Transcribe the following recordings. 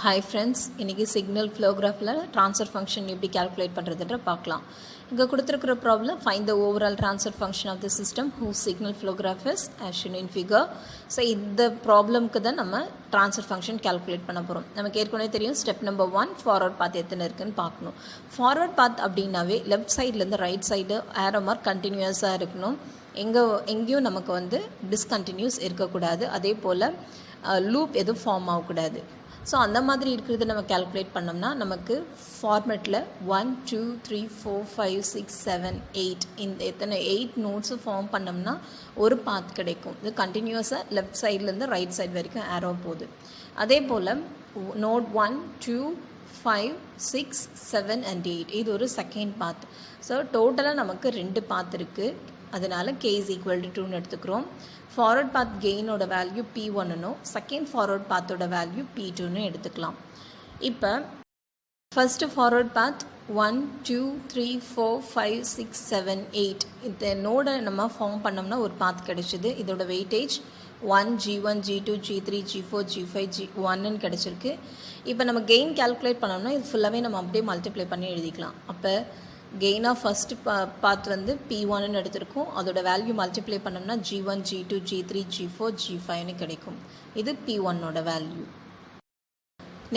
Hi friends, இன்றைக்கி signal flow கிராஃபில் transfer function எப்படி கால்குலேட் பண்ணுறதுன்ற பார்க்கலாம். இங்கே கொடுத்துருக்கிற problem find the overall transfer function of the system whose signal flow graph is as shown in figure. So இந்த ப்ராப்ளம்க்கு தான் நம்ம ட்ரான்ஸ்ஃபர் ஃபங்க்ஷன் கால்குலேட் பண்ண போகிறோம். நமக்கு ஏற்கனவே தெரியும் ஸ்டெப் நம்பர் 1 ஃபார்வர்ட் பாத் எத்தனை இருக்குன்னு பார்க்கணும். ஃபார்வர்ட் பாத் அப்படின்னாவே லெஃப்ட் சைட்லேருந்து ரைட் சைடு ஏரோ மார்க் கண்டினியூஸாக இருக்கணும். எங்கேயும் நமக்கு வந்து டிஸ்கண்டினியூஸ் இருக்கக்கூடாது. அதே போல் லூப் எதுவும் ஃபார்ம் ஆகக்கூடாது. ஸோ அந்த மாதிரி இருக்கிறது நம்ம கால்குலேட் பண்ணோம்னா நமக்கு ஃபார்மேட்டில் 1 2 3 4 5 6 7 8 இந்த எத்தனை 8 நோட்ஸும் ஃபார்ம் பண்ணோம்னா ஒரு பாத் கிடைக்கும். இது கண்டினியூஸாக லெஃப்ட் சைட்லேருந்து ரைட் சைடு வரைக்கும் ஏரோ போகுது. அதே போல் நோட் 1 2 5 6 7 and 8 இது ஒரு செகண்ட் பாத். ஸோ டோட்டலாக நமக்கு 2 பாத் இருக்குது. அதனால் k is equal to 2ன்னு எடுத்துக்கிறோம். ஃபார்வர்ட் பாத் கெயினோட வேல்யூ P1னும் செகண்ட் ஃபார்வர்ட் பாத்தோட வேல்யூ P2ன்னு எடுத்துக்கலாம். இப்போ ஃபஸ்ட்டு ஃபார்வர்ட் பாத் 1 2 3 4 5 6 7 8 இந்த நோடை நம்ம ஃபார்ம் பண்ணோம்னா ஒரு பாத் கிடைச்சிது. இதோட weightage 1 G1 G2 G3 G4 G5 G1ன்னு கிடச்சிருக்கு. இப்போ நம்ம கெயின் கால்குலேட் பண்ணோம்னா இது ஃபுல்லாகவே நம்ம அப்படியே மல்டிப்ளை பண்ணி எழுதிக்கலாம். அப்போ கெயின் ஆஃப் ஃபஸ்ட்டு பாத் வந்து P1ன்னு எடுத்திருக்கோம். அதோட வேல்யூ மல்டிப்ளை பண்ணோம்னா G1 G2 G3 G4 G5ன்னு கிடைக்கும். இது P1ஓட வேல்யூ.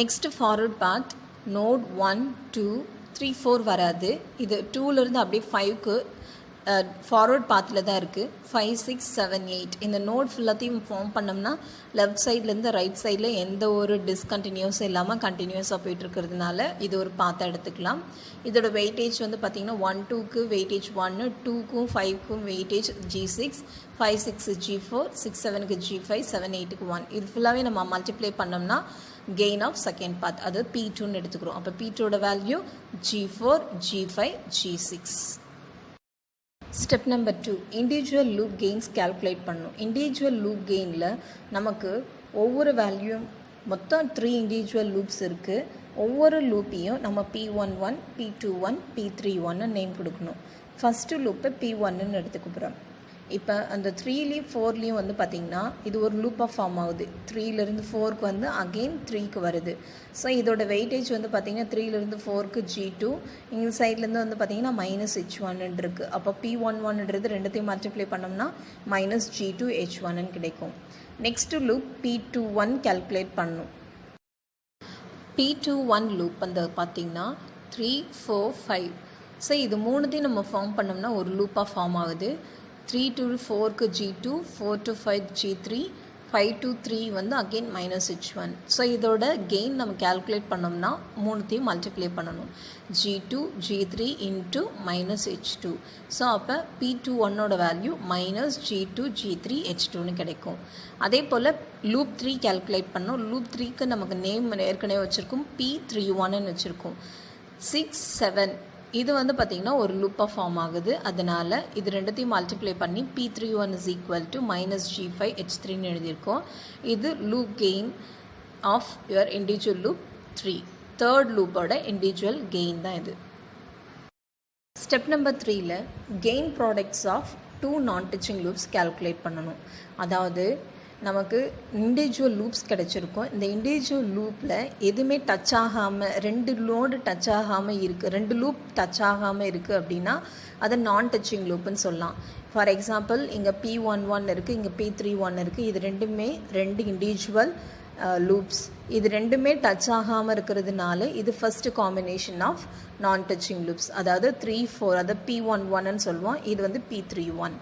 நெக்ஸ்ட்டு ஃபார்வர்ட் பாத் நோட் 1 2 3 4 வராது. இது 2லேருந்து அப்படியே 5க்கு ஃபார்வர்ட் பாத்தில் தான் இருக்குது. 5 6 7 8 இந்த நோட் ஃபுல்லாத்தையும் ஃபார்ம் பண்ணோம்னா லெஃப்ட் சைட்லேருந்து ரைட் சைடில் எந்த ஒரு டிஸ்கண்டினியூஸும் இல்லாமல் கண்டினியூஸாக போயிட்டுருக்கிறதுனால இது ஒரு பாத்தை எடுத்துக்கலாம். இதோட வெயிட்டேஜ் வந்து பார்த்திங்கன்னா 1 2க்கு weightage 1 2க்கும் 5க்கும் weightage G6 5 6 G4 6 7க்கு G5 7 8க்கு 1 இது ஃபுல்லாகவே நம்ம மல்டிப்ளை பண்ணோம்னா கெயின் ஆஃப் செகண்ட் பாத் அது P2ன்னு எடுத்துக்கிறோம். அப்போ P2ஓட value G4 G5 G6. Step number 2 individual loop gains calculate பண்ணணும். இண்டிவிஜுவல் லூப் கெயினில் நமக்கு ஒவ்வொரு வேல்யூம் மொத்தம் 3 இண்டிவிஜுவல் லூப்ஸ் இருக்குது. ஒவ்வொரு லூப்பையும் நம்ம P11 P21 P31 நேம் கொடுக்கணும். ஃபஸ்ட்டு லூப்பை P1ன்னு எடுத்துக்கிறோம். இப்போ அந்த 3லேயும் 4லேயும் வந்து பார்த்திங்கன்னா இது ஒரு லூப்பாக ஃபார்ம் ஆகுது. 3லேருந்து 4க்கு வந்து அகெயின் 3க்கு வருது. ஸோ இதோட வெயிட்டேஜ் வந்து பார்த்திங்கன்னா 3லேருந்து 4க்கு G2 இந்த சைட்லேருந்து வந்து பார்த்திங்கன்னா -H1 இருக்குது. அப்போ P11ன்றது ரெண்டுத்தையும் மல்டிப்ளை பண்ணோம்னா -G2 H1 கிடைக்கும். நெக்ஸ்ட்டு லூப் P21 கால்குலேட் பண்ணணும். P21 லூப் வந்து பார்த்திங்கன்னா 3 4 5 ஸோ இது மூணுத்தையும் நம்ம ஃபார்ம் பண்ணோம்னா ஒரு லூப்பாக ஃபார்ம் ஆகுது. 3 to 4க்கு G2 4 to 5 G3 5 to 3 வந்து அகெயின் -H1. ஸோ இதோட கெயின் நம்ம கால்குலேட் பண்ணோம்னா மூணுத்தையும் மல்டிப்ளை பண்ணணும். G2 G3 into -H2. So அப்போ P21ஓட வேல்யூ -G2 G3 H2ன்னு கிடைக்கும். அதே போல் லூப் 3 கால்குலேட் பண்ணோம். லூப் 3க்கு நமக்கு நேம் ஏற்கனவே வச்சுருக்கோம் P31ன்னு வச்சுருக்கோம். 6 7 இது வந்து பார்த்திங்கன்னா ஒரு லூப்பாக ஃபார்ம் ஆகுது. அதனால் இது ரெண்டுத்தையும் மல்டிப்ளை பண்ணி P31 is equal to -G5 H3ன்னு எழுதியிருக்கோம். இது loop gain of your individual loop 3 third லூப்போட இண்டிவிஜுவல் கெயின் தான் இது. ஸ்டெப் நம்பர் 3ல் கெயின் ப்ராடக்ட்ஸ் ஆஃப் 2 நான் டச்சிங் லூப்ஸ் கால்குலேட் பண்ணணும். அதாவது நமக்கு இண்டிவிஜுவல் லூப்ஸ் கிடச்சிருக்கும். இந்த இண்டிவிஜுவல் லூப்பில் எதுவுமே டச் ஆகாமல் 2 லோடு டச் ஆகாமல் இருக்குது, 2 லூப் டச் ஆகாமல் இருக்குது அப்படின்னா அதை நான் டச்சிங் லூப்புன்னு சொல்லலாம். ஃபார் எக்ஸாம்பிள் இங்கே P11 இருக்குது, இங்கே P31 இருக்குது. இது ரெண்டுமே 2 இண்டிவிஜுவல் லூப்ஸ். இது ரெண்டுமே டச் ஆகாமல் இருக்கிறதுனால இது ஃபஸ்ட்டு காம்பினேஷன் ஆஃப் நான் டச்சிங் லூப்ஸ். அதாவது 3 4 அதை P11ன்னு சொல்லுவோம். இது வந்து P31.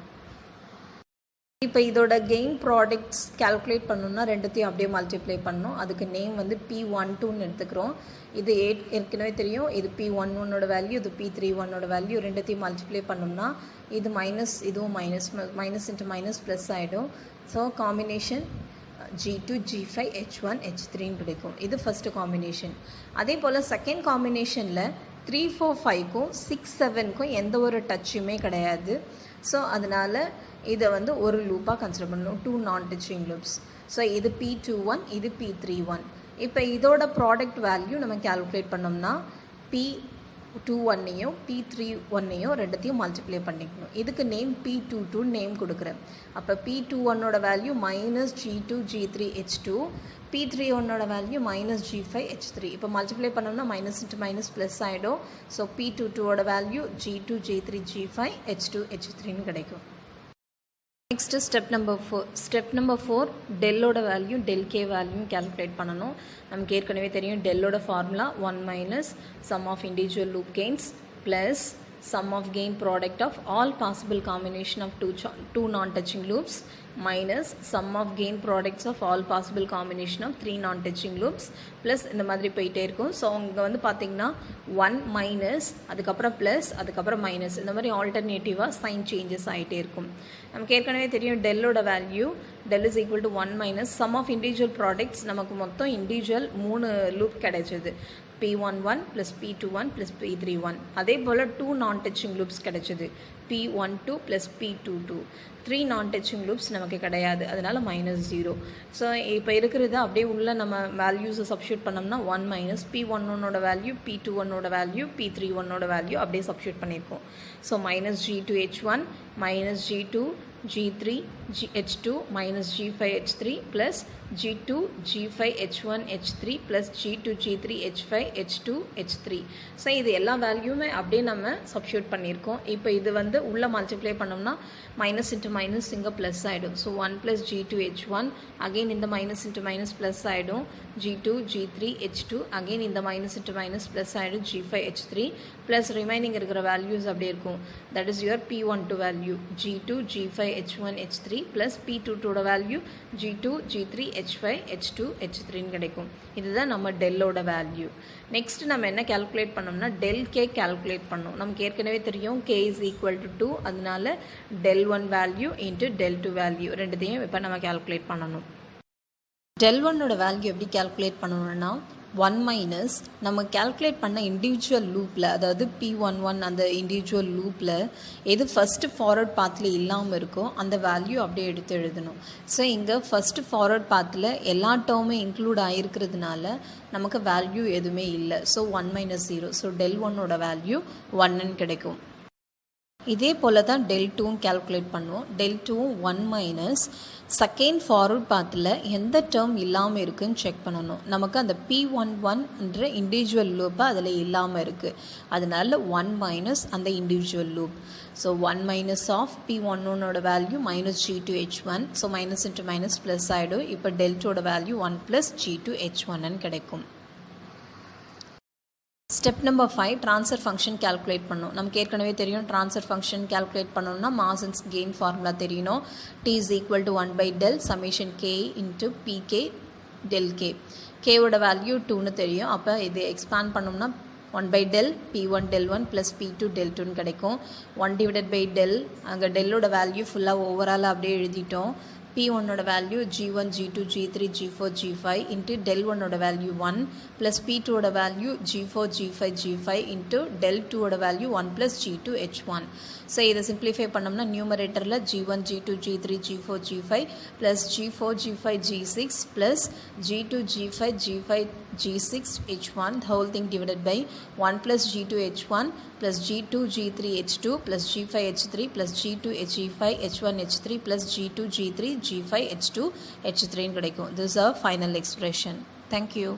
இப்போ இதோட கெயின் ப்ராடக்ட்ஸ் கால்குலேட் பண்ணணும்னா ரெண்டுத்தையும் அப்படியே மல்டிப்ளை பண்ணணும். அதுக்கு நேம் வந்து P12ன்னு எடுத்துக்கிறோம். இது ஏற்கனவே தெரியும். இது P11ஓட வேல்யூ, இது P31ஓட வேல்யூ. ரெண்டுத்தையும் மல்டிப்ளை பண்ணோம்னா இது மைனஸ், இதுவும் மைனஸ் இன்ட்டு மைனஸ் ப்ளஸ் ஆகிடும். So combination G2 G5 H1 H3ன்னு கிடைக்கும். இது ஃபஸ்ட்டு காம்பினேஷன். அதே போல் செகண்ட் காம்பினேஷனில் 3 4 5க்கும் 6 7க்கும் எந்த ஒரு டச்சுமே கிடையாது. ஸோ அதனால் இதை வந்து ஒரு லூப்பாக கன்சிடர் பண்ணணும். 2 நான் டச்சிங் லூப்ஸ். ஸோ இது P21 இது P31. இப்போ இதோட ப்ராடக்ட் வேல்யூ நம்ம கால்குலேட் பண்ணோம்னா P21ஐயும் P31ஐயும் ரெண்டுத்தையும் மல்டிப்ளை பண்ணிக்கணும். இதுக்கு நேம் P22 நேம் கொடுக்குறேன். அப்போ P21ஓட value -G2 G3 H2 P3 ஒன்னோட வேல்யூ மைனஸ் G5H3. இப்போ மல்டிப்ளை பண்ணோம்னா மைனஸ் இன்ட்டு மைனஸ் ப்ளஸ் ஆகிடும். ஸோ P22ஓட value G2 G3 G5 H2 H3ன்னு கிடைக்கும். நெக்ஸ்ட்டு ஸ்டெப் நம்பர் ஃபோர் டெல்லோட value del K value calculate பண்ணணும். நமக்கு ஏற்கனவே தெரியும் டெல்லோட formula 1 minus sum of individual loop gains plus sum of gain product of all possible combination of two non-touching loops minus sum of gain products of all possible combination of three non-touching loops plus இந்த மாதிரி போயிட்டே இருக்கும். So இங்கே வந்து பார்த்தீங்கன்னா 1 minus அதுக்கப்புறம் plus அதுக்கப்புறம் minus இந்த மாதிரி ஆல்டர்னேட்டிவாக சைன் சேஞ்சஸ் ஆகிட்டே இருக்கும். நமக்கு ஏற்கனவே தெரியும் டெல்லோட value del is equal to 1 minus sum of individual products நமக்கு மொத்தம் இண்டிவிஜுவல் 3 லூப் கிடைச்சது. P11 plus P21 plus P31 அதே போல் 2 non-touching loops கிடைச்சது. P12 plus P22 3 non-touching loops நமக்கு கிடையாது, அதனால் -0. ஸோ இப்போ இருக்கிறது அப்படியே உள்ள நம்ம வேல்யூஸை சப்ஸ்டியூட் பண்ணோம்னா 1 மைனஸ் P11ஓட வேல்யூ P21ஓட வேல்யூ P31ஓட வேல்யூ அப்படியே சப்ஸ்டியூட் பண்ணியிருக்கோம். So minus G2H1 minus G2 G3 H2 minus G5H3 plus G2 G5H1 H3 plus G2 G3 H5 H2 H3. So இது எல்லா வேல்யூமே அப்படியே நம்ம சப்ஸ்டியூட் பண்ணியிருக்கோம். இப்போ இது வந்து உள்ள மல்டிப்ளை பண்ணோம்னா மைனஸ் இன்ட்டு மைனஸ் இங்கே ப்ளஸ் ஆகிடும். So 1 plus G2 H1 again இந்த மைனஸ் இன்ட்டு மைனஸ் ப்ளஸ் ஆகிடும். G2 G3 H2 அகெயின் இந்த மைனஸ் இன்ட்டு மைனஸ் ப்ளஸ் ஆகிடும். G5 H3 ப்ளஸ் ரிமைனிங் இருக்கிற வேல்யூஸ் அப்படியே இருக்கும். That is your P12 value G2 G5 H1 H3 plus P22ஓட value G2 G3 H5 H2 H3ன்னு கிடைக்கும். இதுதான் நம்ம டெல்லோட வேல்யூ. நெக்ஸ்ட் நம்ம என்ன கேல்குலேட் பண்ணோம்னா டெல் கே கேல்குலேட் பண்ணோம். நமக்கு ஏற்கனவே தெரியும் K இஸ் ஈக்குவல் டு 2, அதனால del 1 value into del 2 value ரெண்டுத்தையும் இப்போ நம்ம கேல்குலேட் பண்ணணும். டெல் 1ஓட வேல்யூ எப்படி கேல்குலேட் பண்ணணும்னா 1 மைனஸ் நம்ம கேல்குலேட் பண்ண இண்டிவிஜுவல் லூப்பில், அதாவது P11 அந்த இண்டிவிஜுவல் லூப்பில் எது ஃபஸ்ட்டு ஃபார்வர்ட் பாத்தில் இல்லாமல் இருக்கோ அந்த வேல்யூ அப்படியே எடுத்து எழுதணும். ஸோ இங்கே ஃபஸ்ட்டு ஃபார்வர்ட் பாத்தில் எல்லா டேர்மே இன்க்ளூட் ஆகிருக்கிறதுனால நமக்கு வேல்யூ எதுவுமே இல்லை. So 1 minus 0. ஸோ டெல் 1ஓட வேல்யூ 1ன்னு கிடைக்கும். இதே போல் தான் டெல் 2வும் கேல்குலேட் பண்ணுவோம். டெல் 2வும் 1 மைனஸ் செகண்ட் ஃபார்வர்ட் பாத்தில் எந்த டேர்ம் இல்லாமல் இருக்குதுன்னு செக் பண்ணணும். நமக்கு அந்த P11என்ற இண்டிவிஜுவல் லூப்பை அதில் இல்லாமல் இருக்குது, அதனால 1 மைனஸ் அந்த individual loop. So 1 minus of P11ஓட value minus G2H1. So minus into minus plus ஆகிடும். இப்போ டெல் 2ஓட வேல்யூ 1 ப்ளஸ் G2H1ன்னு கிடைக்கும். Step number 5 transfer function calculate பண்ணணும். நமக்கு ஏற்கனவே தெரியும் ட்ரான்ஸ்ஃபர் ஃபங்க்ஷன் கேல்குலேட் பண்ணணும்னா மாஸ் அண்ட் கெயின் ஃபார்முலா தெரியணும். T is equal to 1 by del summation K into PK del K. Kவோட வேல்யூ 2ன்னு தெரியும். அப்போ இது எக்ஸ்பேண்ட் பண்ணோம்னா 1 by del P1 del 1 plus P2 del 2ன்னு கிடைக்கும். 1 டிவைடட் பை டெல், அங்கே டெல்லோட வேல்யூ ஃபுல்லாக ஓவராலாக அப்படியே எழுதிட்டோம். P1ஓட value G1 G2 G3 G4 G5 into del 1ஓட வேல்யூ 1 ப்ளஸ் P2ஓட value G4 G5 G5 into del 2ஓட value 1 plus G2 H1. So இதை சிம்பிளிஃபை பண்ணோம்னா நியூமரேட்டரில் G1 G2 G3 G4 G5 plus G4 G5 G6 plus G2 G5 G5 G6 H1 the whole thing divided by 1 plus G2 H1 plus G2 G3 H2 plus G5 H3 plus G2 H5 H1 H3 plus G2 G3 G5 H2 H3 கிடைக்கும். This is our final expression. Thank you.